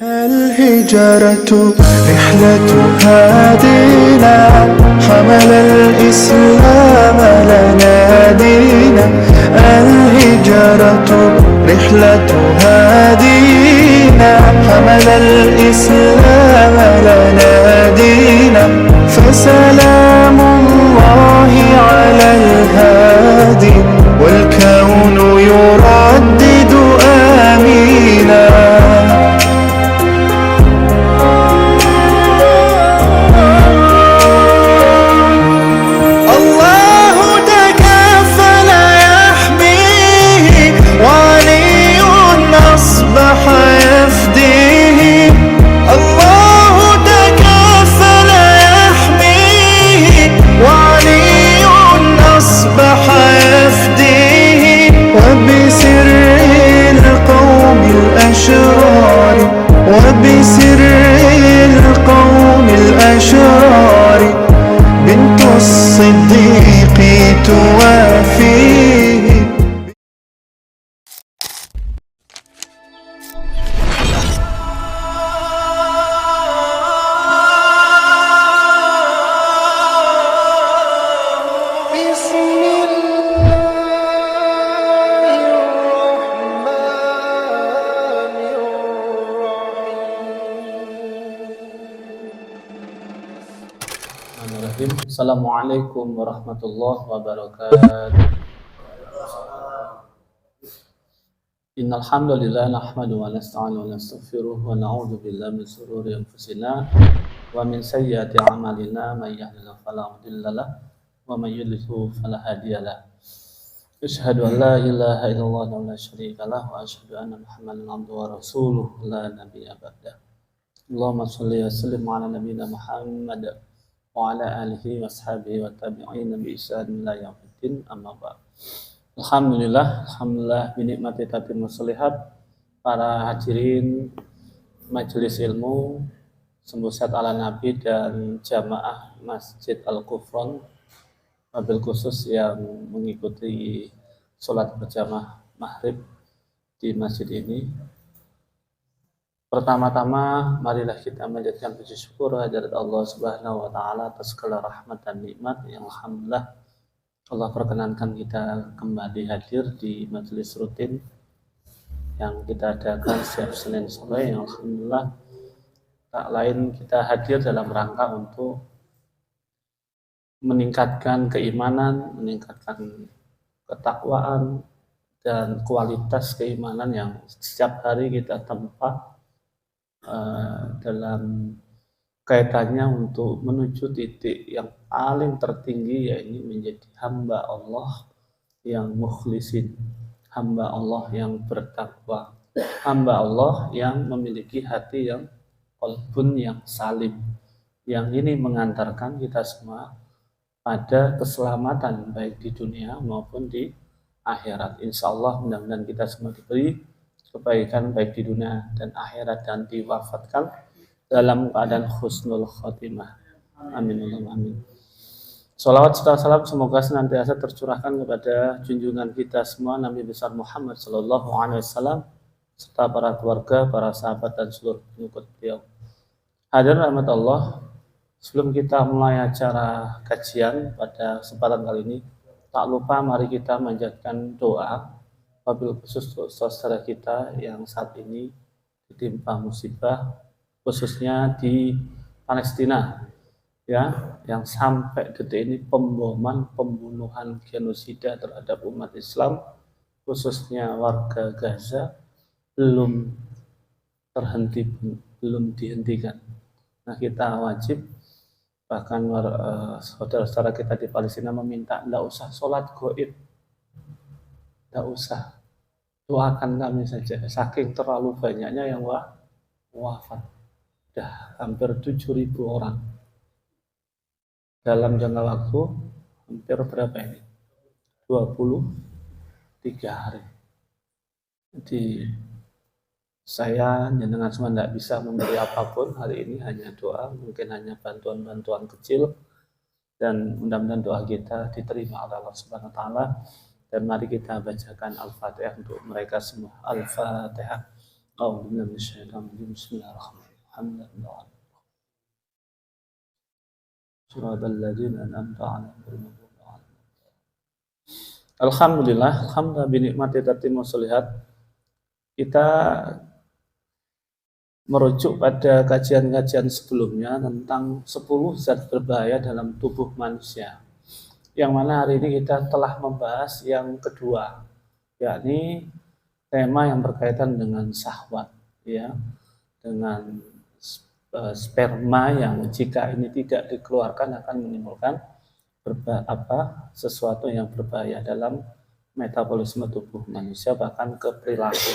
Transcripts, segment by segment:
الهجرة رحلة هادينا حمل الإسلام لنا دينا. الهجرة رحلة هادينا حمل الإسلام لنا دينا. فسلام الله على الهادي والكون يردد آمينا. الله تكفل يحميه وعلي أصبح يفديه. الله تكفل يحميه وعلي أصبح يفديه. وبسر القوم الأشرار وبسر القوم الأشرار بنت الصديق توافيه. بسم الله الرحمن Bismillahirrahmanirrahim. Assalamualaikum warahmatullahi wabarakatuh. Innal hamdalillah nahmaduhu wa nasta'inuhu wa nastaghfiruh wa na'udzu billahi min shururi anfusina wa min sayyiati a'malina may yahdihillahu fala mudilla lahu wa may yudlil fala hadiyalah. Asyhadu an la ilaha illallah wa la syarika lahu wa asyhadu anna Muhammadan abduhu wa rasuluh la nabiyya ba'dah. Allahumma shalli wa sallim ala nabiyyina Muhammad wa ala alihi wa ashabihi wa tabi'in bi ihsan ila yaumiddin amma ba'd. Alhamdulillah binikmati tatimmus shalihat. Para hadirin majelis ilmu Sembusat ala Nabi dan jamaah Masjid Al-Kufron, wabil khusus yang mengikuti sholat berjamaah maghrib di masjid ini. Pertama-tama marilah kita menjadikan puji syukur hadirat Allah Subhanahu wa taala atas segala rahmat dan nikmat yang alhamdulillah Allah perkenankan kita kembali hadir di majelis rutin yang kita adakan setiap Senin sore. Yang alhamdulillah tak lain kita hadir dalam rangka untuk meningkatkan keimanan, meningkatkan ketakwaan dan kualitas keimanan yang setiap hari kita tempa dalam kaitannya untuk menuju titik yang paling tertinggi, yaitu menjadi hamba Allah yang mukhlisin, hamba Allah yang bertakwa, hamba Allah yang memiliki hati yang qalbun yang salim, yang ini mengantarkan kita semua pada keselamatan baik di dunia maupun di akhirat. Insya Allah mudah-mudahan kita semua diberi kebaikan baik di dunia dan akhirat dan diwafatkan dalam keadaan husnul khotimah. Amin. Amin. Salawat serta salam semoga senantiasa tercurahkan kepada junjungan kita semua Nabi besar Muhammad sallallahu alaihi wasallam serta para keluarga, para sahabat dan seluruh pengikut beliau. Hadirin rahmat Allah, sebelum kita mulai acara kajian pada kesempatan kali ini, tak lupa mari kita menjadikan doa wabil khusus saudara kita yang saat ini ditimpa musibah, khususnya di Palestina, ya, yang sampai detik ini pemboman, pembunuhan, genosida terhadap umat Islam, khususnya warga Gaza, belum terhenti, belum dihentikan. Nah, kita wajib, bahkan saudara-saudara kita di Palestina meminta tidak usah sholat gaib, tidak usah, doakan kami saja, saking terlalu banyaknya yang wafat. Sudah hampir 7.000 orang dalam jangka waktu hampir berapa ini? 23 hari. Jadi saya dengan semua tidak bisa memberi apapun hari ini, hanya doa, mungkin hanya bantuan-bantuan kecil, dan mudah-mudahan doa kita diterima oleh Allah Subhanahu wa taala. Dan mari kita bacakan Al-Fatihah untuk mereka semua. Al-Fatihah. أعوذ بالله من الشيطان الرجيم بسم الله الرحمن الرحيم الحمد لله صراط الذين أنعمت عليهم غير المغضوب عليهم. Alhamdulillah, alhamdulillah binikmati tatimmu sholihat. Kita merujuk pada kajian-kajian sebelumnya tentang 10 zat berbahaya dalam tubuh manusia. Yang mana hari ini kita telah membahas yang kedua, yakni tema yang berkaitan dengan syahwat, ya, dengan sperma yang jika ini tidak dikeluarkan akan menimbulkan sesuatu yang berbahaya dalam metabolisme tubuh manusia, bahkan ke perilaku.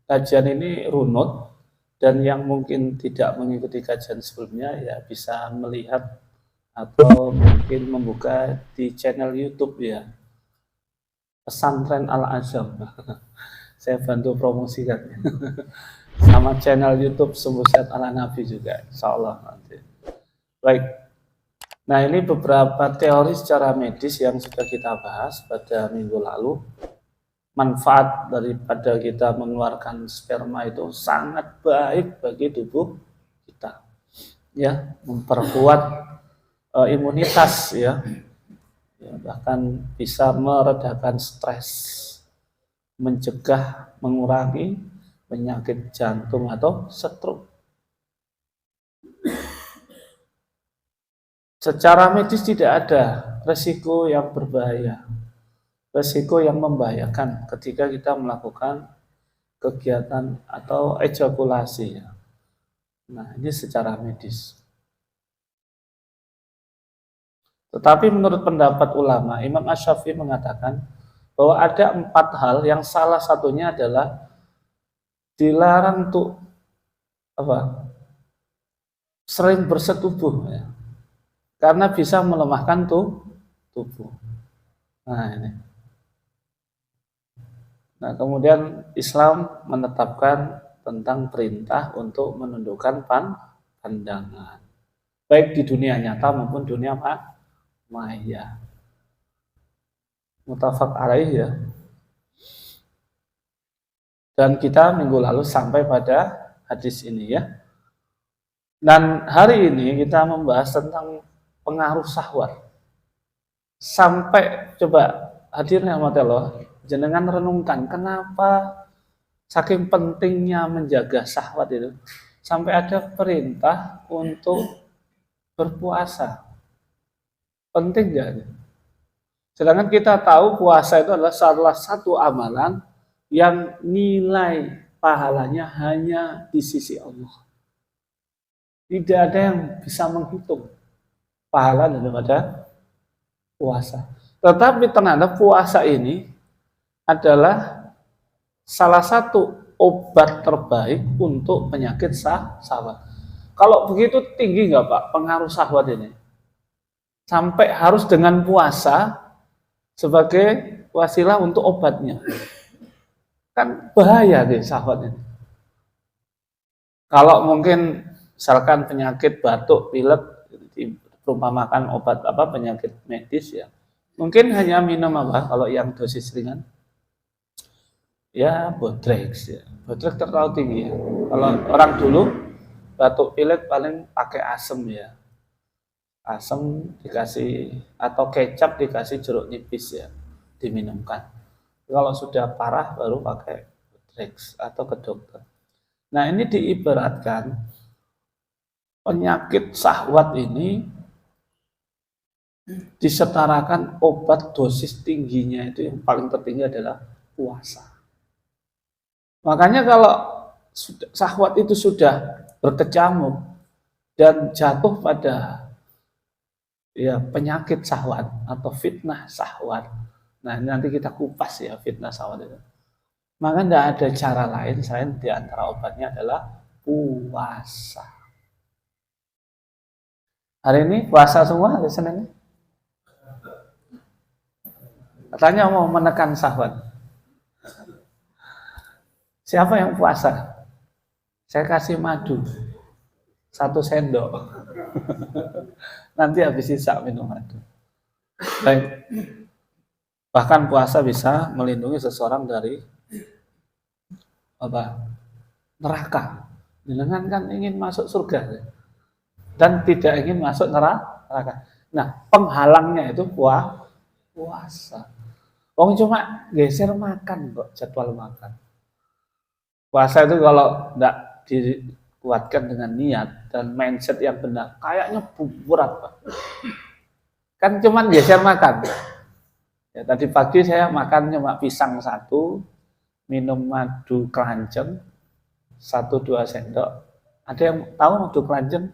Kajian ini runut, dan yang mungkin tidak mengikuti kajian sebelumnya ya bisa melihat atau mungkin membuka di channel YouTube ya, Pesantren Al-Azhar. Saya bantu promosikan. Sama channel YouTube Sembusiat ala Nabi juga, insya Allah nanti. Baik, nah ini beberapa teori secara medis yang sudah kita bahas pada minggu lalu. Manfaat daripada kita mengeluarkan sperma itu sangat baik bagi tubuh kita, ya, memperkuat imunitas, ya, bahkan bisa meredakan stres, mencegah, mengurangi penyakit jantung atau stroke. Secara medis tidak ada resiko yang berbahaya, resiko yang membahayakan ketika kita melakukan kegiatan atau ejakulasi. Nah, ini secara medis. Tetapi menurut pendapat ulama, Imam Asy-Syafi'i mengatakan bahwa ada 4 hal yang salah satunya adalah dilarang untuk sering bersetubuh, ya, karena bisa melemahkan tubuh. Nah ini. Nah kemudian Islam menetapkan tentang perintah untuk menundukkan pandangan, baik di dunia nyata maupun dunia maya. Muttafaq alaih, ya. Dan kita minggu lalu sampai pada hadis ini, ya. Dan hari ini kita membahas tentang pengaruh syahwat. Sampai coba hadirnya Allah, jenengan renungkan kenapa saking pentingnya menjaga syahwat itu sampai ada perintah untuk berpuasa. Penting gak? Sedangkan kita tahu puasa itu adalah salah satu amalan yang nilai pahalanya hanya di sisi Allah. Tidak ada yang bisa menghitung pahala daripada puasa. Tetapi ternyata puasa ini adalah salah satu obat terbaik untuk penyakit syahwat. Kalau begitu tinggi nggak Pak pengaruh syahwat ini? Sampai harus dengan puasa sebagai wasilah untuk obatnya. Kan bahaya deh syahwat ini. Kalau mungkin misalkan penyakit batuk, pilek, diperumpamakan obat penyakit medis, ya, mungkin hanya minum kalau yang dosis ringan, ya Bodrex, ya. Bodrex terlalu tinggi, ya. Kalau orang dulu batuk pilek paling pakai asam, ya, asam dikasih atau kecap dikasih jeruk nipis, ya, diminumkan. Kalau sudah parah baru pakai Bodrex atau ke dokter. Nah ini diibaratkan penyakit syahwat ini disetarakan obat dosis tingginya itu yang paling tertinggi adalah puasa. Makanya kalau syahwat itu sudah berkecamuk dan jatuh pada penyakit syahwat atau fitnah syahwat. Nah nanti kita kupas ya fitnah syahwat itu. Maka tidak ada cara lain selain diantara obatnya adalah puasa. Hari ini puasa semua hari Senin. Katanya mau menekan syahwat. Siapa yang puasa? Saya kasih madu 1 sendok. Nanti habis isak minum madu. Baik. Bahkan puasa bisa melindungi seseorang dari apa? Neraka. Jenengan kan ingin masuk surga dan tidak ingin masuk neraka. Nah, penghalangnya itu puasa. Wong cuma geser makan kok, jadwal makan. Puasa itu kalau tidak dikuatkan dengan niat dan mindset yang benar, kayaknya berat, Pak. Kan cuma geser makan. Ya, tadi pagi saya makan cuma pisang 1, minum madu keranjeng 1-2 sendok. Ada yang tahu madu keranjeng?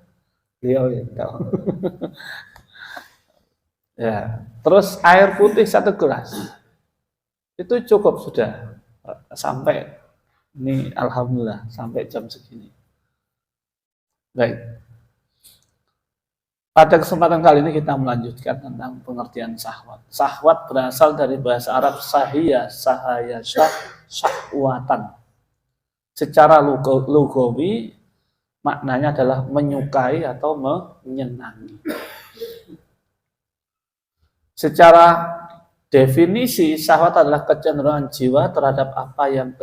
Beliau yang tahu. Ya, terus air putih 1 gelas. Itu cukup sudah sampai ini, alhamdulillah sampai jam segini. Baik. Pada kesempatan kali ini kita melanjutkan tentang pengertian syahwat. Syahwat berasal dari bahasa Arab sahaya, syahwatan. Secara lugawi maknanya adalah menyukai atau menyenangi. Secara definisi, syahwat adalah kecenderungan jiwa terhadap apa yang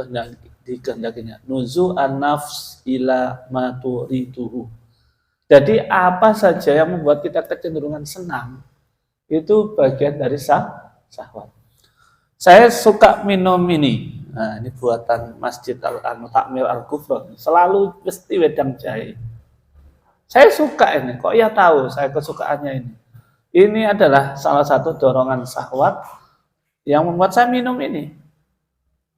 dikehendakinya. Nuzu an-nafs ila ma turiduhu. Jadi apa saja yang membuat kita kecenderungan senang, itu bagian dari syahwat. Saya suka minum ini. Nah, ini buatan Masjid Takmir Al-Ghufran. Selalu mesti wedang jahe. Saya suka ini, kok ya tahu saya kesukaannya ini. Ini adalah salah satu dorongan syahwat yang membuat saya minum ini.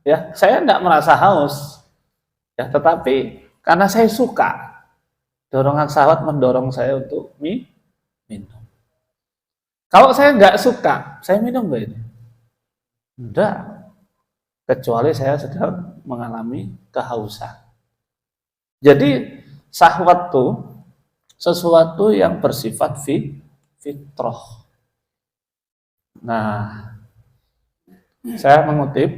Ya, saya tidak merasa haus. Ya, tetapi karena saya suka, dorongan syahwat mendorong saya untuk minum. Kalau saya nggak suka, saya minum nggak ini? Enggak. Kecuali saya sedang mengalami kehausan. Jadi syahwat itu sesuatu yang bersifat fitrah. Nah, saya mengutip,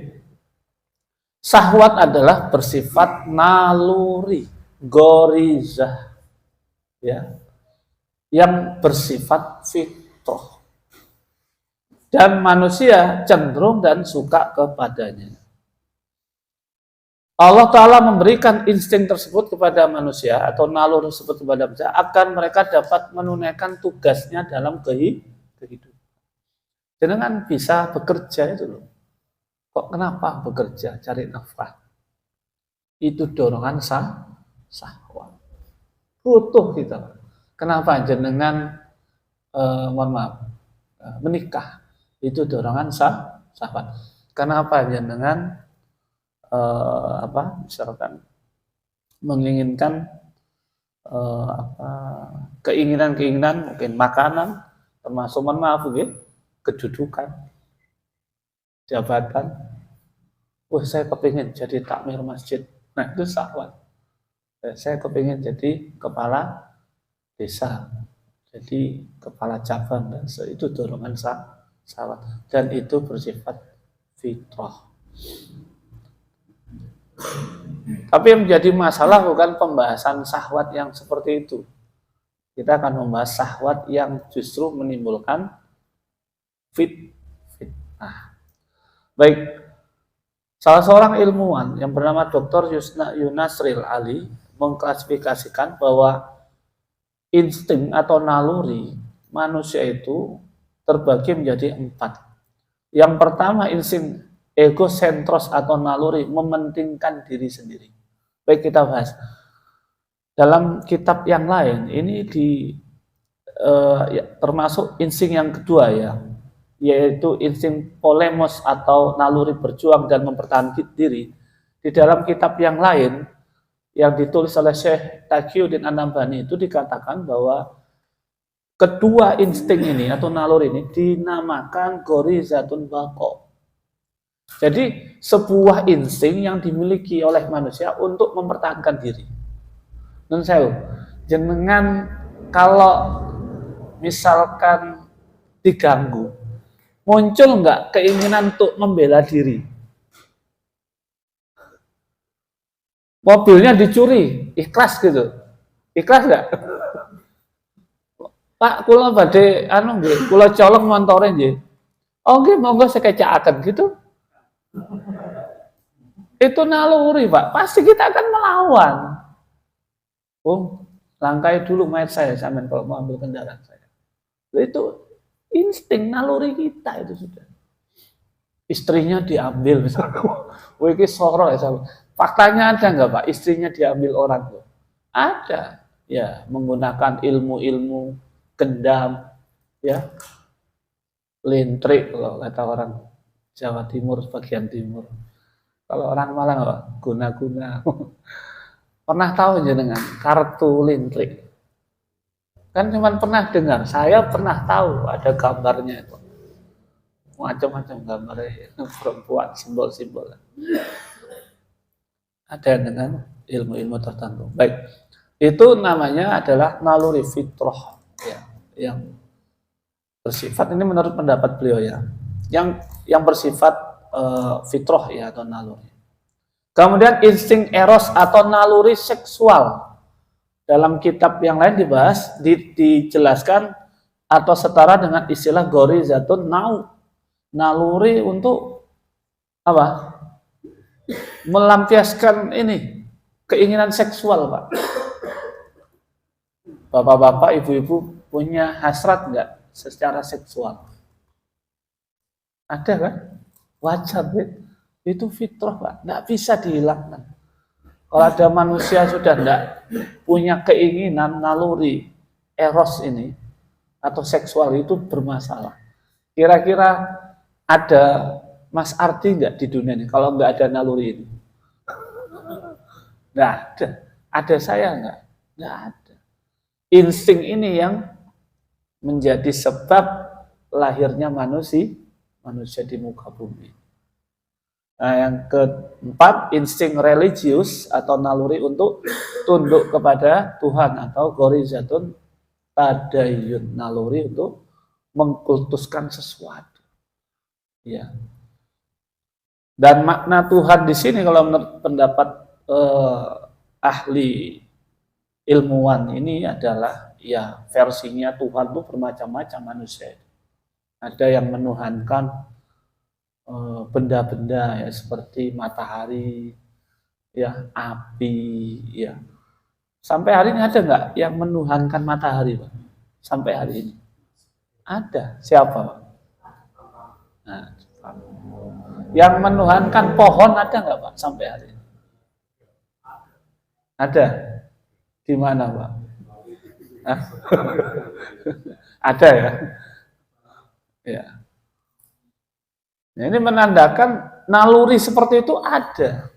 syahwat adalah bersifat naluri, gorizah, ya, yang bersifat fitrah, dan manusia cenderung dan suka kepadanya. Allah Ta'ala memberikan insting tersebut kepada manusia atau naluri tersebut kepada manusia agar mereka dapat menunaikan tugasnya dalam kehidupan. Jangan bisa bekerja itu loh. Kok kenapa bekerja, cari nafkah? Itu dorongan syahwat. Butuh kita. Kenapa jenengan menikah? Itu dorongan syahwat. Kenapa jenengan misalkan menginginkan keinginan mungkin makanan, termasuk kedudukan, jabatan. Saya kepingin jadi takmir masjid. Nah, itu syahwat. Saya kepingin jadi kepala desa, jadi kepala cabang, dan itu dorongan syahwat, dan itu bersifat fitrah. Tapi yang menjadi masalah bukan pembahasan syahwat yang seperti itu. Kita akan membahas syahwat yang justru menimbulkan fitnah. Baik, salah seorang ilmuwan yang bernama Dr. Yunasril Ali mengklasifikasikan bahwa insting atau naluri manusia itu terbagi menjadi 4. Yang pertama, insting egosentros atau naluri mementingkan diri sendiri. Baik, kita bahas. Dalam kitab yang lain, ini termasuk insting yang kedua ya, yaitu insting polemos atau naluri berjuang dan mempertahankan diri. Di dalam kitab yang lain, yang ditulis oleh Syekh Taqiyuddin An-Nabhani, itu dikatakan bahwa kedua insting ini atau naluri ini dinamakan gorizatun baqo. Jadi sebuah insting yang dimiliki oleh manusia untuk mempertahankan diri. Dan saya jenengan kalau misalkan diganggu, muncul nggak keinginan untuk membela diri? Mobilnya dicuri, ikhlas gitu? Ikhlas nggak? Pak, kula badhe kula colong montore nggih. Oke, monggo sekecaaken gitu. Itu naluri, Pak. Pasti kita akan melawan. Langkai dulu mayat saya, sampean kalau mau ambil kendaraan saya. Itu insting naluri kita itu sudah. Istrinya diambil misalnya. Ini soro ya. Faktanya ada nggak Pak? Istrinya diambil orang tuh? Ada. Ya, menggunakan ilmu-ilmu kendam, ya, lintrik kalau kata orang Jawa Timur, bagian timur. Kalau orang Malang apa? Guna-guna. Pernah tahu jenengan kartu lintrik? Kan cuma pernah dengar. Saya pernah tahu ada gambarnya itu. Macam-macam gambarnya, perempuan, simbol-simbol. Ada dengan ilmu-ilmu tertentu. Baik, itu namanya adalah naluri fitrah, ya, yang bersifat, ini menurut pendapat beliau ya, yang bersifat fitrah ya atau naluri. Kemudian insting eros atau naluri seksual, dalam kitab yang lain dibahas, dijelaskan atau setara dengan istilah gorizatun nau, naluri untuk apa? Melampiaskan ini keinginan seksual, Pak. Bapak-bapak, ibu-ibu punya hasrat nggak secara seksual? Ada kan? Wajar, itu fitrah, Pak. Nggak bisa dihilangkan. Kalau ada manusia sudah nggak punya keinginan naluri eros ini atau seksual, itu bermasalah. Kira-kira ada Mas Ardi nggak di dunia ini kalau nggak ada naluri ini? Nggak ada. Ada saya nggak? Nggak ada. Insting ini yang menjadi sebab lahirnya manusia di muka bumi. Nah, yang keempat, insting religius atau naluri untuk tunduk kepada Tuhan atau gorizatun tadayun, naluri untuk mengkultuskan sesuatu. Ya. Dan makna Tuhan di sini kalau menurut pendapat ahli ilmuwan ini adalah ya versinya Tuhan itu bermacam-macam manusia. Ada yang menuhankan benda-benda ya seperti matahari, ya api, ya. Sampai hari ini ada nggak yang menuhankan matahari, Pak? Sampai hari ini ada. Siapa, Pak? Nah, yang menuhankan pohon ada nggak, Pak? Sampai hari ini ada. Di mana, Pak? Ada ya. Ya. Nah, ini menandakan naluri seperti itu ada.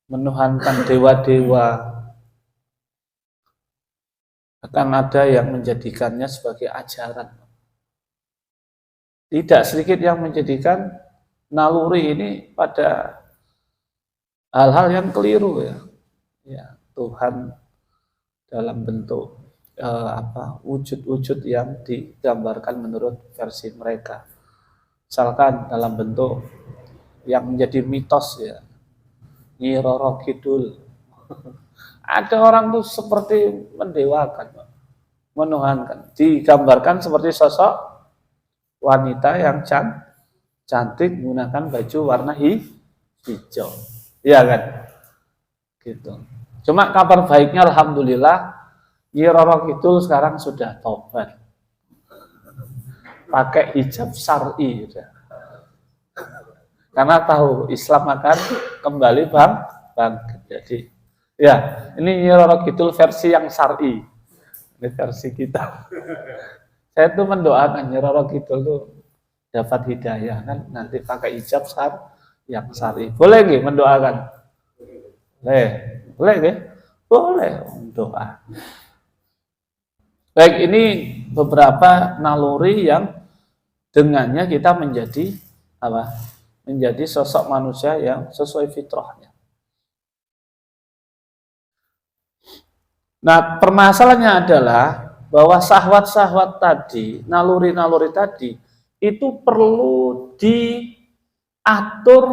Menuhankan dewa-dewa. Akan ada yang menjadikannya sebagai ajaran. Tidak sedikit yang menjadikan naluri ini pada hal-hal yang keliru ya. Ya, Tuhan dalam bentuk wujud-wujud yang digambarkan menurut versi mereka. Misalkan dalam bentuk yang menjadi mitos ya, Nyi Roro Kidul. Ada orang tuh seperti mendewakan, menuhankan, digambarkan seperti sosok wanita yang cantik menggunakan baju warna hijau, iya kan? Gitu. Cuma kabar baiknya, alhamdulillah, Nyi Roro Kidul sekarang sudah tobat. Pakai hijab syar'i, karena tahu Islam akan kembali bangkit. Jadi, ya ini Nyi Roro Kidul versi yang syar'i, ini versi kita. Saya tuh mendoakan Nyi Roro Kidul tuh dapat hidayah kan, nanti pakai hijab yang syar'i. Boleh nggih mendoakan? Boleh nggih? Boleh doa. Baik, ini beberapa naluri yang dengannya kita menjadi apa? Menjadi sosok manusia yang sesuai fitrahnya. Nah, permasalahannya adalah bahwa syahwat-syahwat tadi, naluri-naluri tadi, itu perlu diatur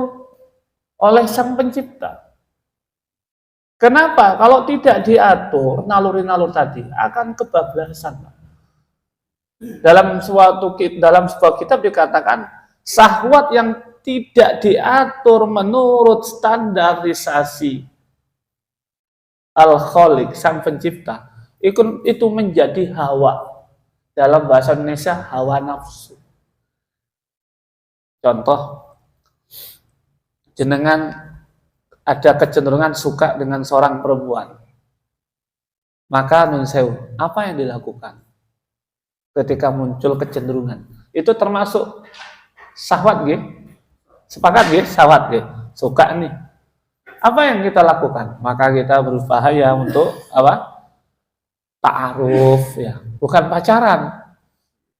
oleh Sang Pencipta. Kenapa? Kalau tidak diatur, naluri-naluri tadi akan kebablasan. Dalam sebuah kitab dikatakan syahwat yang tidak diatur menurut standarisasi Al-Khaliq, sang pencipta, itu menjadi hawa. Dalam bahasa Indonesia, hawa nafsu. Contoh, jenengan ada kecenderungan suka dengan seorang perempuan. Maka nun sewu, apa yang dilakukan ketika muncul kecenderungan? Itu termasuk syahwat nggih? Sepakat nggih? Syahwat nggih? Suka nih. Apa yang kita lakukan? Maka kita berupaya untuk apa? Ta'aruf ya, bukan pacaran.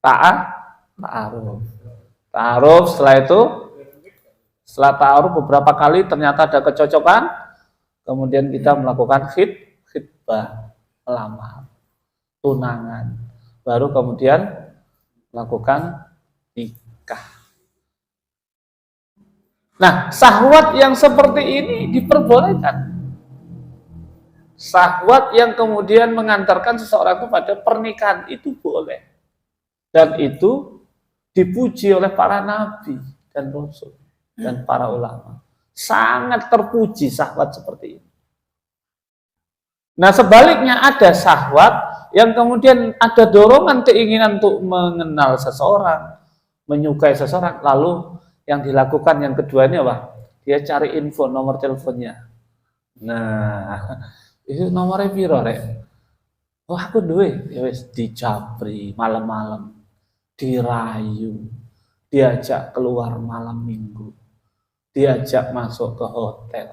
Ta'aruf. Ta'aruf, setelah ta'aruf beberapa kali ternyata ada kecocokan, kemudian kita melakukan khitbah, melamar, tunangan, baru kemudian melakukan nikah. Nah, syahwat yang seperti ini diperbolehkan. Syahwat yang kemudian mengantarkan seseorang kepada pernikahan itu boleh. Dan itu dipuji oleh para nabi dan rasul dan para ulama. Sangat terpuji syahwat seperti ini. Nah, sebaliknya ada syahwat yang kemudian ada dorongan keinginan untuk mengenal seseorang, menyukai seseorang, lalu yang dilakukan yang kedua ini apa? Dia cari info nomor teleponnya. Nah, itu nomornya piro rek? Oh, aku duwe, ya wis dicapri malam-malam, dirayu, diajak keluar malam minggu, diajak masuk ke hotel.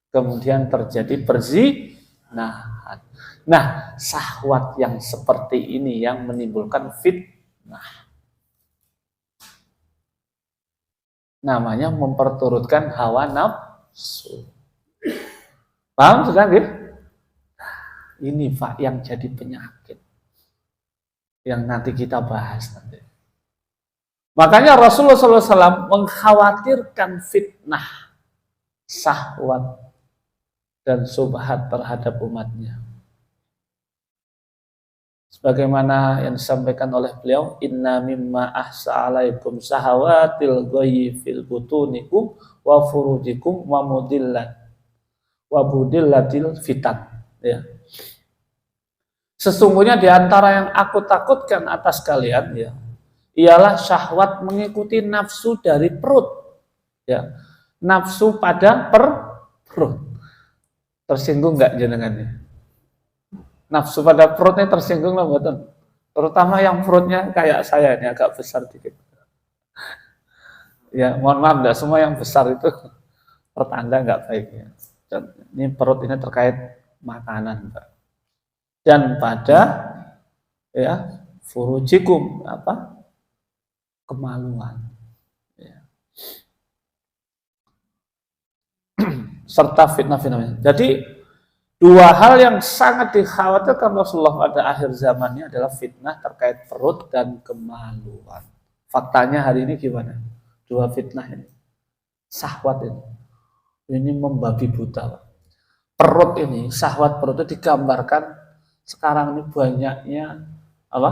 Kemudian terjadi perzinahan. Nah, syahwat yang seperti ini yang menimbulkan fitnah. Namanya memperturutkan hawa nafsu. Paham sudah nggih? Ini Pak yang jadi penyakit yang nanti kita bahas nanti. Makanya Rasulullah SAW mengkhawatirkan fitnah, syahwat dan subhat terhadap umatnya. Sebagaimana yang disampaikan oleh beliau, inna mimma ahsa alaikum sahawatil ghayyi fil butunikum wa furujikum wa mudillatil fitan. Ya. Sesungguhnya di antara yang aku takutkan atas kalian ya, ialah syahwat mengikuti nafsu dari perut. Ya. Nafsu pada perut. Tersinggung enggak jenengannya? Nafsu pada perutnya tersinggung lah betul. Terutama yang perutnya kayak saya ini agak besar dikit. Ya, mohon maaf, enggak semua yang besar itu pertanda enggak baiknya. Dan ini perut ini terkait makanan, Pak. Dan pada ya furujikum apa? Kemaluan. Ya. Serta fitnah-fitnah. Jadi dua hal yang sangat dikhawatirkan Rasulullah pada akhir zamannya adalah fitnah terkait perut dan kemaluan. Faktanya hari ini gimana? Dua fitnah ini. Syahwat ini. Ini membabi buta. Pak. Perut ini, syahwat perut itu digambarkan sekarang ini banyaknya apa?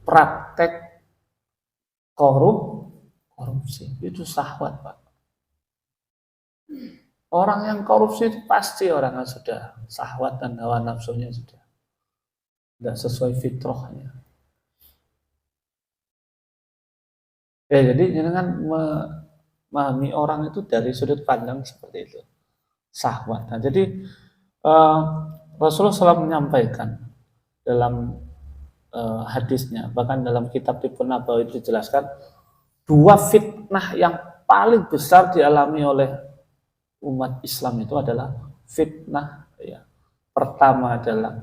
Praktek korupsi. Itu syahwat, Pak. Orang yang korupsi itu pasti orang yang sudah syahwat dan hawa nafsunya sudah tidak sesuai fitrahnya. Ya, jadi jangan memahami orang itu dari sudut pandang seperti itu, syahwat. Nah, jadi Rasulullah SAW menyampaikan dalam hadisnya, bahkan dalam kitab Tibbun Nabawi itu dijelaskan dua fitnah yang paling besar dialami oleh umat Islam itu adalah fitnah ya. Pertama adalah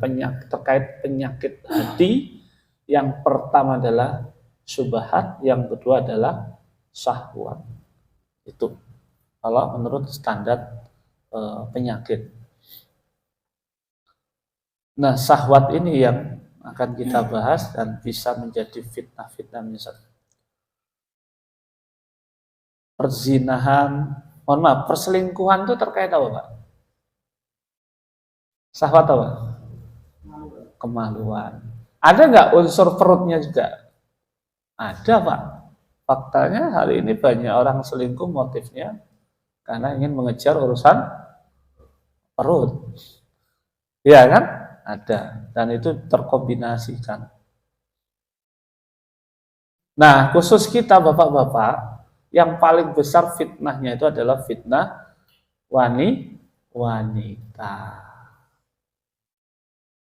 terkait penyakit hati, yang pertama adalah syubhat, yang kedua adalah syahwat. Itu kalau menurut standar penyakit. Nah, syahwat ini yang akan kita bahas dan bisa menjadi fitnah-fitnah misalnya. Perzinahan, mohon maaf, perselingkuhan itu terkait apa, Pak? Syahwat apa? Kemaluan. Ada nggak unsur perutnya juga? Ada, Pak. Faktanya hari ini banyak orang selingkuh motifnya karena ingin mengejar urusan perut. Ya kan? Ada. Dan itu terkombinasikan. Nah, khusus kita Bapak-bapak, yang paling besar fitnahnya itu adalah fitnah wanita.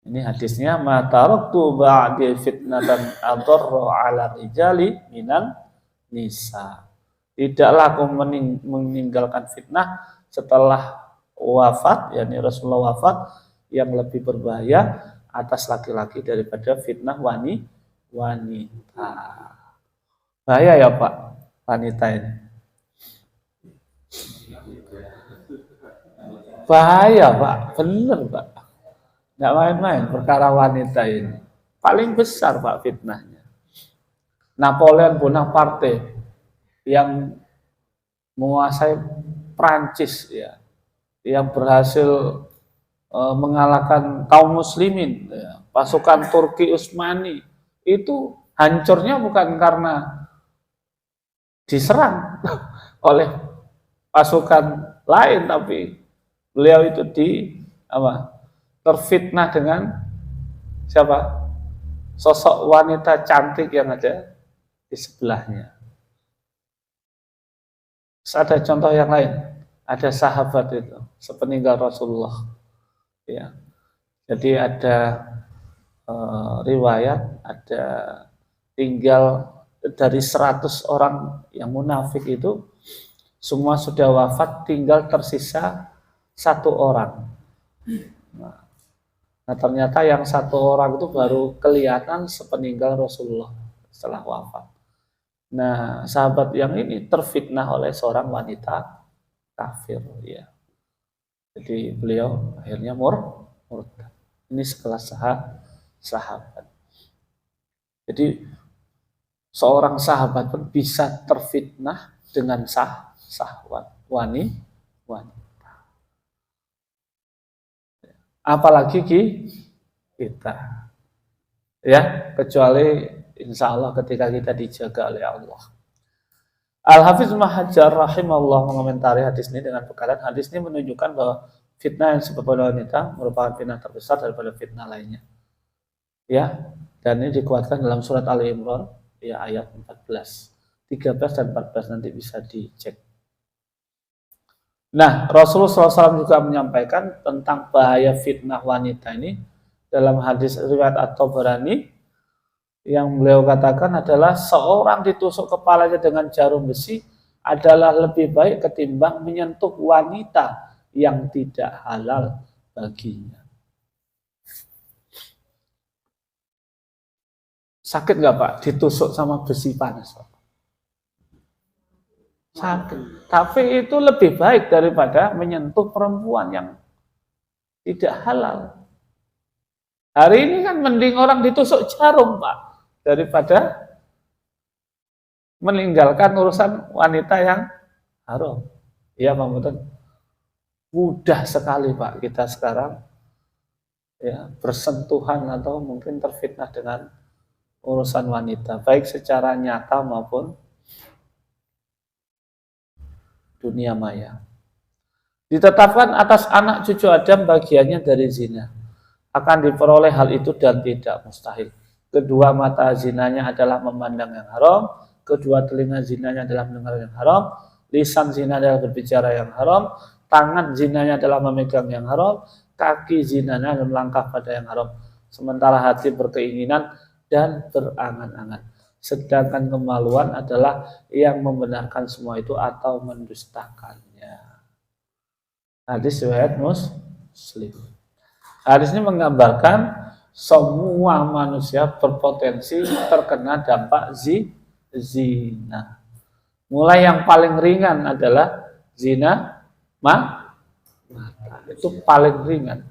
Ini hadisnya, ma taraktu ba'di fitnatan adarra 'ala rijali minan nisa. Tidaklah aku meninggalkan fitnah setelah wafat, yakni Rasulullah wafat, yang lebih berbahaya atas laki-laki daripada fitnah wanita. Bahaya ya Pak, wanita ini. Bahaya Pak, bener Pak. Nggak main-main perkara wanita ini. Paling besar Pak fitnahnya. Napoleon Bonaparte yang menguasai Prancis ya, yang berhasil mengalahkan kaum muslimin, ya, pasukan Turki Utsmani, itu hancurnya bukan karena diserang oleh pasukan lain, tapi beliau itu terfitnah dengan siapa? Sosok wanita cantik yang ada di sebelahnya. Terus ada contoh yang lain, ada sahabat itu sepeninggal Rasulullah, ya. Jadi ada riwayat, ada tinggal dari 100 orang yang munafik itu semua sudah wafat, tinggal tersisa 1 orang. Nah ternyata yang 1 orang itu baru kelihatan sepeninggal Rasulullah setelah wafat. Nah, sahabat yang ini terfitnah oleh seorang wanita kafir, ya. Jadi beliau akhirnya murtad. Ini sekelas sahabat. Jadi seorang sahabat pun bisa terfitnah dengan sahwat wanita. Apalagi kita, ya, kecuali insya Allah ketika kita dijaga oleh Allah. Al-Hafiz Ibnu Hajar rahimahullah mengomentari hadis ini dengan perkataan, hadis ini menunjukkan bahwa fitnah yang disebut pada wanita merupakan fitnah terbesar daripada fitnah lainnya. Ya, dan ini dikuatkan dalam surat Ali Imran ya ayat 14, 13 dan 14 nanti bisa dicek. Nah, Rasulullah SAW juga menyampaikan tentang bahaya fitnah wanita ini dalam hadis riwayat At-Tabarani, yang beliau katakan adalah seorang ditusuk kepalanya dengan jarum besi adalah lebih baik ketimbang menyentuh wanita yang tidak halal baginya. Sakit nggak Pak ditusuk sama besi panas Pak? Sakit. Tapi itu lebih baik daripada menyentuh perempuan yang tidak halal. Hari ini kan mending orang ditusuk jarum Pak daripada meninggalkan urusan wanita yang haram. Ya Pak Muten. Mudah sekali Pak kita sekarang ya bersentuhan atau mungkin terfitnah dengan urusan wanita, baik secara nyata maupun dunia maya. Ditetapkan atas anak cucu Adam bagiannya dari zina. Akan diperoleh hal itu dan tidak mustahil. Kedua mata zinanya adalah memandang yang haram, kedua telinga zinanya adalah mendengar yang haram, lisan zina adalah berbicara yang haram, tangan zinanya adalah memegang yang haram, kaki zinanya adalah melangkah pada yang haram. Sementara hati berkeinginan dan berangan-angan. Sedangkan kemaluan adalah yang membenarkan semua itu atau mendustakannya. Hadis riwayat Muslim. Hadis ini menggambarkan semua manusia berpotensi terkena dampak zina. Mulai yang paling ringan adalah zina mata. Itu paling ringan.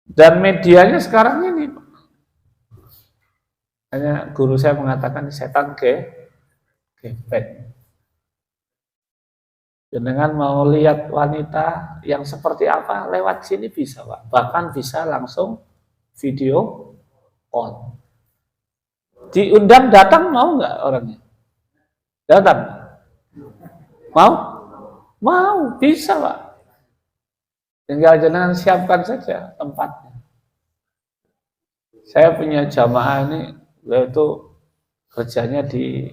Dan medianya sekarang ini, hanya guru saya mengatakan setan gepeng. Dengan mau lihat wanita yang seperti apa lewat sini bisa Pak. Bahkan bisa langsung video call. Diundang datang mau nggak orangnya? Datang? Mau? Mau, bisa Pak. Tinggal jenengan siapkan saja tempatnya. Saya punya jamaah ini, beliau itu kerjanya di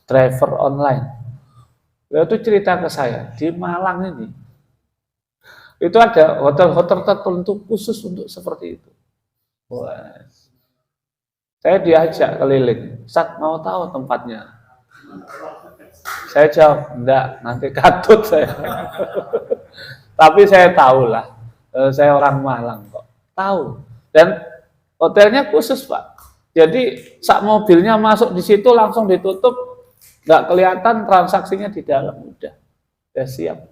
driver online. Beliau itu cerita ke saya, di Malang ini, itu ada hotel-hotel tertentu khusus untuk seperti itu. Wah. Saya diajak keliling, Ustaz mau tahu tempatnya? Saya jawab, enggak, nanti katut saya. Tapi saya tahu lah, saya orang Malang kok, tahu. Dan hotelnya khusus Pak. Jadi sak mobilnya masuk di situ langsung ditutup, nggak kelihatan transaksinya di dalam, udah siap.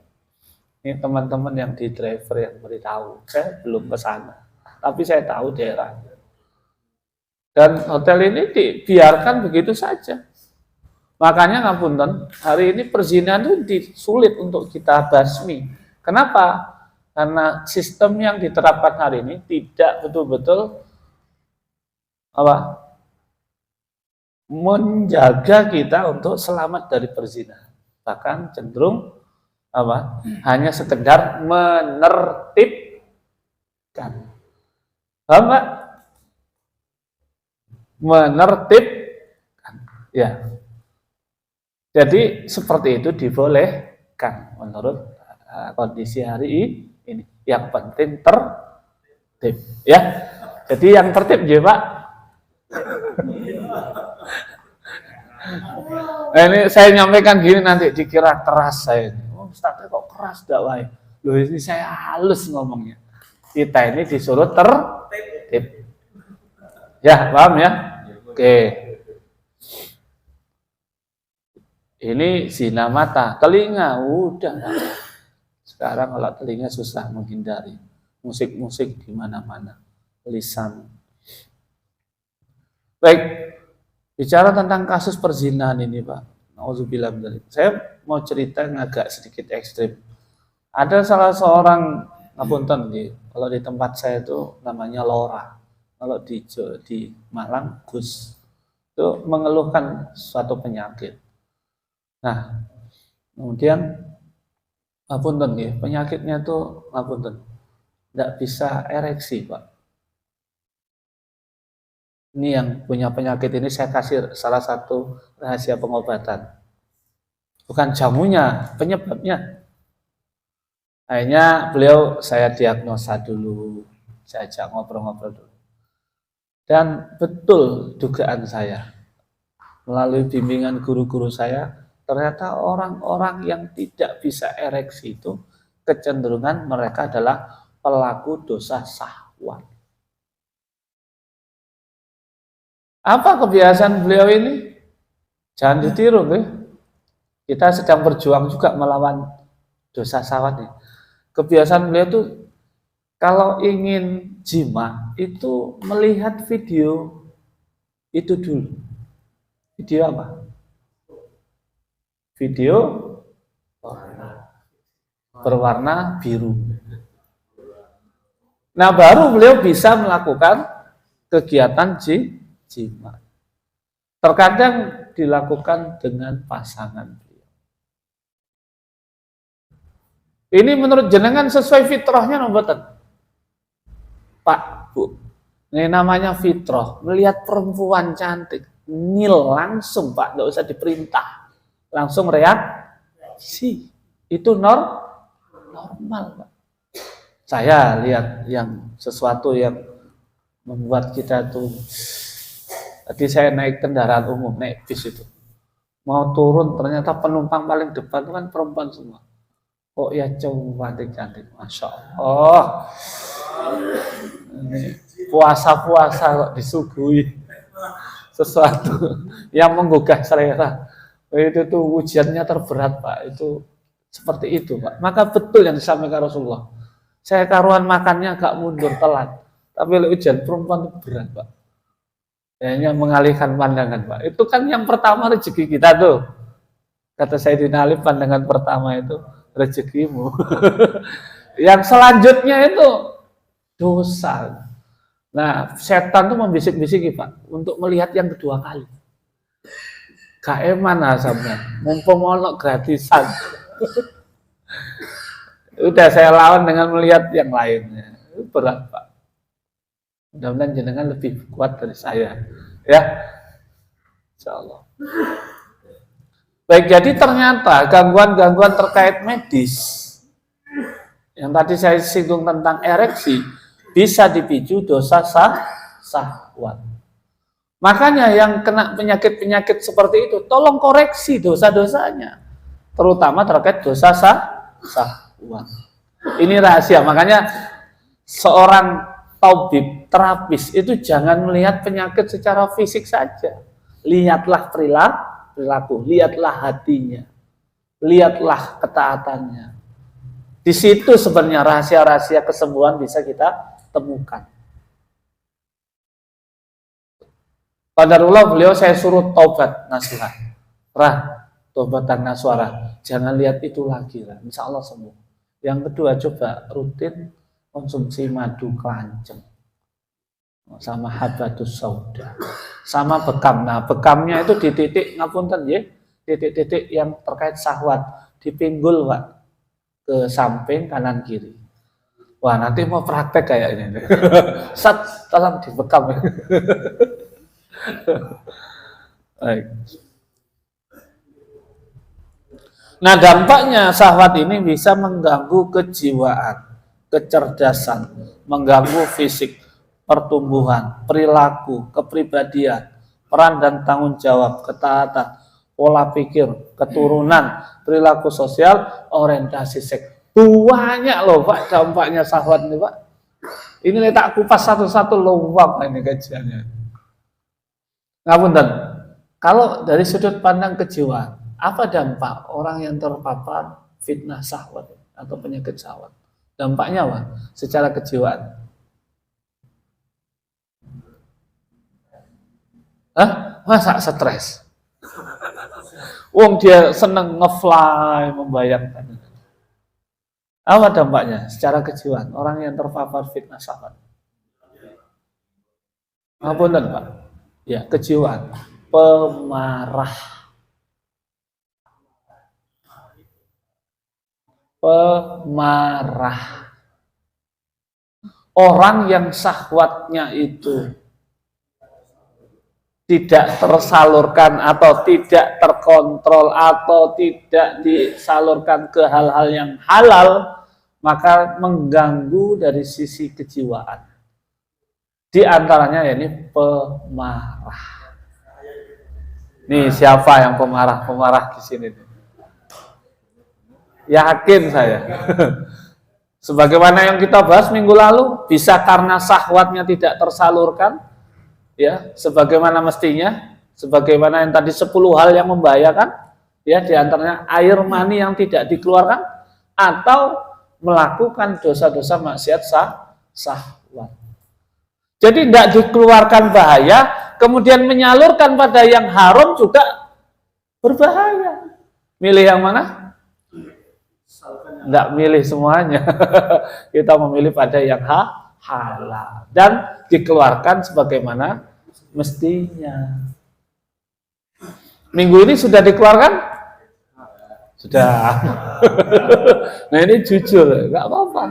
Ini teman-teman yang di driver yang beritahu, saya belum ke sana, tapi saya tahu daerahnya. Dan hotel ini dibiarkan begitu saja. Makanya ngapunten, hari ini perzinahan itu sulit untuk kita basmi. Kenapa? Karena sistem yang diterapkan hari ini tidak betul-betul menjaga kita untuk selamat dari perzinahan. Bahkan cenderung hanya sekedar menertibkan. Paham Pak? Menertibkan. Ya. Jadi seperti itu dibolehkan menurut kondisi hari ini. Yang penting tertib, ya. Jadi yang tertib ya Pak. Nah, ini saya nyampaikan gini nanti dikira keras saya. Oh, Ustaz kok keras dakwah? Loh, ini saya halus ngomongnya. Kita ini disuruh tertib. Ya, paham ya? Oke. Ini zina mata, telinga, udah. Sekarang kalau telinga susah menghindari. Musik-musik di mana-mana. Lisan. Baik, bicara tentang kasus perzinahan ini Pak. Nauzubillah min dzalik. Saya mau cerita yang agak sedikit ekstrim. Ada salah seorang, ngapunten kalau di tempat saya itu namanya Lora. Kalau di Malang, Gus. Itu mengeluhkan suatu penyakit. Nah, kemudian ngapunten penyakitnya tuh ngapunten, tidak bisa ereksi Pak. Ini yang punya penyakit ini saya kasih salah satu rahasia pengobatan. Bukan jamunya, penyebabnya. Akhirnya beliau saya diagnosa dulu, saya ajak ngobrol-ngobrol dulu. Dan betul dugaan saya, melalui bimbingan guru-guru saya, ternyata orang-orang yang tidak bisa ereksi itu kecenderungan mereka adalah pelaku dosa syahwat. Apa kebiasaan beliau ini? Jangan ditiru, kita sedang berjuang juga melawan dosa syahwat nih. Kebiasaan beliau itu kalau ingin jima itu melihat video itu dulu. Video apa? Video berwarna biru. Nah, baru beliau bisa melakukan kegiatan jima. Terkadang dilakukan dengan pasangan beliau. Ini menurut jenengan sesuai fitrahnya mboten? Pak, Bu. Ini namanya fitrah. Melihat perempuan cantik, nil langsung Pak, nggak usah diperintah. Langsung reaksi. Itu normal Pak. Saya lihat yang sesuatu yang membuat kita tuh. Tadi saya naik kendaraan umum, naik bis itu. Mau turun ternyata penumpang paling depan itu kan perempuan semua. Oh ya cantik-cantik, Masya Allah. Ini puasa-puasa kok disuguhi sesuatu yang menggugah selera. Itu tuh ujiannya terberat Pak. Itu seperti itu Pak. Maka betul yang disampaikan Rasulullah. Saya karuan makannya agak mundur telat. Tapi ujian perempuan itu berat Pak. Hanya mengalihkan pandangan Pak. Itu kan yang pertama rezeki kita tuh. Kata Sayyidina Ali, pandangan pertama itu rezekimu. Yang selanjutnya itu dosa. Nah, setan tuh membisik-bisiki Pak untuk melihat yang kedua kali. Gak eman sampean, mumpung ono gratisan. Udah saya lawan dengan melihat yang lainnya. Berat Pak. Mudah-mudahan jenengan lebih kuat dari saya. Ya, insyaallah. Baik, jadi ternyata gangguan-gangguan terkait medis yang tadi saya singgung tentang ereksi bisa dipicu dosa syahwat. Makanya yang kena penyakit-penyakit seperti itu, tolong koreksi dosa-dosanya, terutama terkait dosa syahwat. Ini rahasia, makanya seorang tabib, terapis itu jangan melihat penyakit secara fisik saja. Lihatlah perilaku, lihatlah hatinya, lihatlah ketaatannya. Di situ sebenarnya rahasia-rahasia kesembuhan bisa kita temukan. Qadarullah beliau saya suruh taubat nasuha. Taubatan nasuara. Jangan lihat itu lagi lah. Insya Allah sembuh. Yang kedua, coba rutin konsumsi madu kelanceng sama habatus sauda sama bekam. Nah, bekamnya itu di titik ngapunten ya, titik-titik yang terkait syahwat di pinggul Pak, ke samping kanan kiri. Wah, nanti mau praktek kayak ini. Tolong dibekam. Baik. Nah, dampaknya syahwat ini bisa mengganggu kejiwaan, kecerdasan, mengganggu fisik, pertumbuhan, perilaku, kepribadian, peran dan tanggung jawab, ketaatan, pola pikir, keturunan, perilaku sosial, orientasi seks. Banyak loh Pak dampaknya syahwat ini Pak. Ini letak kupas satu-satu luang ini kajiannya. Ngapunten, kalau dari sudut pandang kejiwaan, apa dampak orang yang terpapar fitnah syahwat atau penyakit syahwat? Dampaknya apa? Secara kejiwaan. Masa stres? Wong dia seneng nge-fly, membayangkan. Apa dampaknya secara kejiwaan orang yang terpapar fitnah syahwat? Ngapunten Pak. Ya, kejiwaan. Pemarah. Orang yang syahwatnya itu tidak tersalurkan atau tidak terkontrol atau tidak disalurkan ke hal-hal yang halal, maka mengganggu dari sisi kejiwaan. Di antaranya ini pemarah. Nih siapa yang pemarah di sini? Yakin saya. Sebagaimana yang kita bahas minggu lalu, bisa karena syahwatnya tidak tersalurkan, ya, sebagaimana mestinya, sebagaimana yang tadi 10 hal yang membahayakan, ya, diantaranya air mani yang tidak dikeluarkan, atau melakukan dosa-dosa maksiat syahwat. Jadi tidak dikeluarkan bahaya, kemudian menyalurkan pada yang haram juga berbahaya. Milih yang mana? Tidak milih semuanya. Kita memilih pada yang halal dan dikeluarkan sebagaimana mestinya. Minggu ini sudah dikeluarkan? Sudah. Nah ini jujur, nggak apa-apa.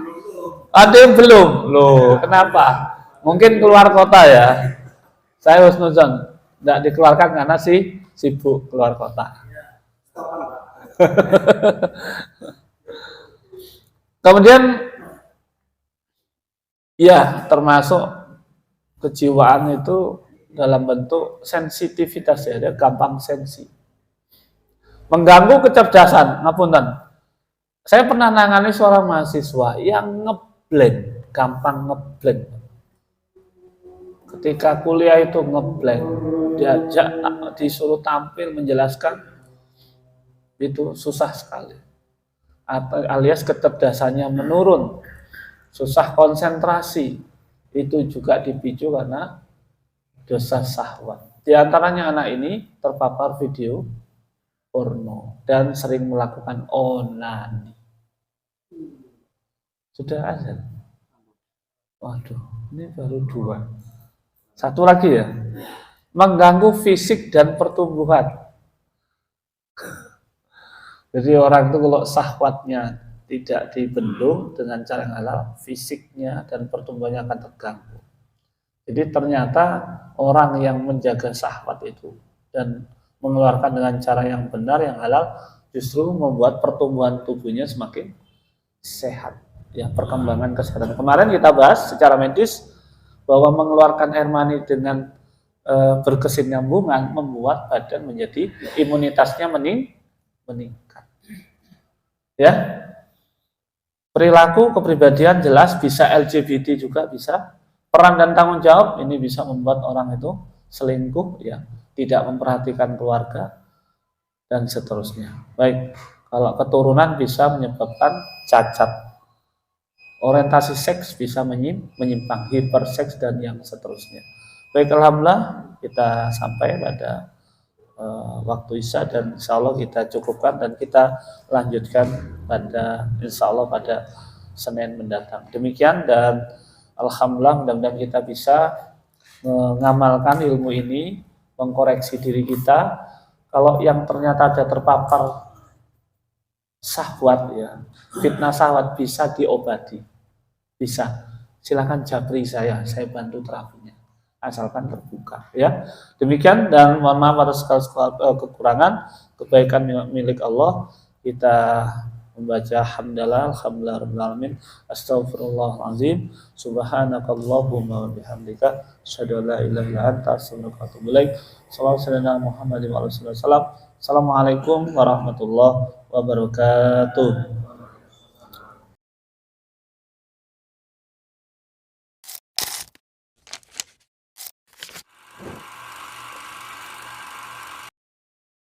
Ada yang belum? Loh, kenapa? Mungkin keluar kota ya. Saya husnuzon, tidak dikeluarkan karena sibuk keluar kota. Kemudian, ya termasuk kejiwaan itu dalam bentuk sensitivitas ya, dia gampang sensi. Mengganggu kecerdasan, ngapunten. Saya pernah nangani seorang mahasiswa yang ngeblank, gampang ngeblank. Ketika kuliah itu ngeblank, diajak disuruh tampil menjelaskan itu susah sekali. Alias kecerdasannya menurun, susah konsentrasi. Itu juga dipicu karena dosa syahwat. Di antaranya anak ini terpapar video porno dan sering melakukan onani. Sudah ada. Waduh, ini baru 2. Satu lagi ya, mengganggu fisik dan pertumbuhan. Jadi orang itu kalau syahwatnya tidak dibendung dengan cara yang halal, fisiknya dan pertumbuhannya akan terganggu. Jadi ternyata orang yang menjaga syahwat itu dan mengeluarkan dengan cara yang benar, yang halal, justru membuat pertumbuhan tubuhnya semakin sehat. Ya, perkembangan kesehatan. Kemarin kita bahas secara medis bahwa mengeluarkan air mani dengan berkesinambungan membuat badan menjadi imunitasnya meningkat. Ya, perilaku kepribadian jelas bisa LGBT juga bisa. Peran dan tanggung jawab ini bisa membuat orang itu selingkuh, ya, tidak memperhatikan keluarga dan seterusnya. Baik, kalau keturunan bisa menyebabkan cacat. Orientasi seks bisa menyimpang, hiperseks dan yang seterusnya. Baik, alhamdulillah kita sampai pada waktu Isya dan insya Allah kita cukupkan dan kita lanjutkan pada insya Allah pada Senin mendatang. Demikian dan alhamdulillah mudah-mudahan kita bisa mengamalkan ilmu ini, mengkoreksi diri kita. Kalau yang ternyata ada terpapar syahwat, ya, fitnah syahwat, bisa diobati, bisa, silakan japri saya bantu terapinya, asalkan terbuka, ya. Demikian dan mohon maaf atas segala kekurangan, kebaikan milik Allah. Kita membaca hamdalah, alhamdulillah rabbil alamin, astagfirullahalazim, subhanakallahumma wa bihamdika, asyhadu an la ilaha illa anta, astaghfiruka wa atubu ilaik. Assalamualaikum warahmatullahi wabarakatuh.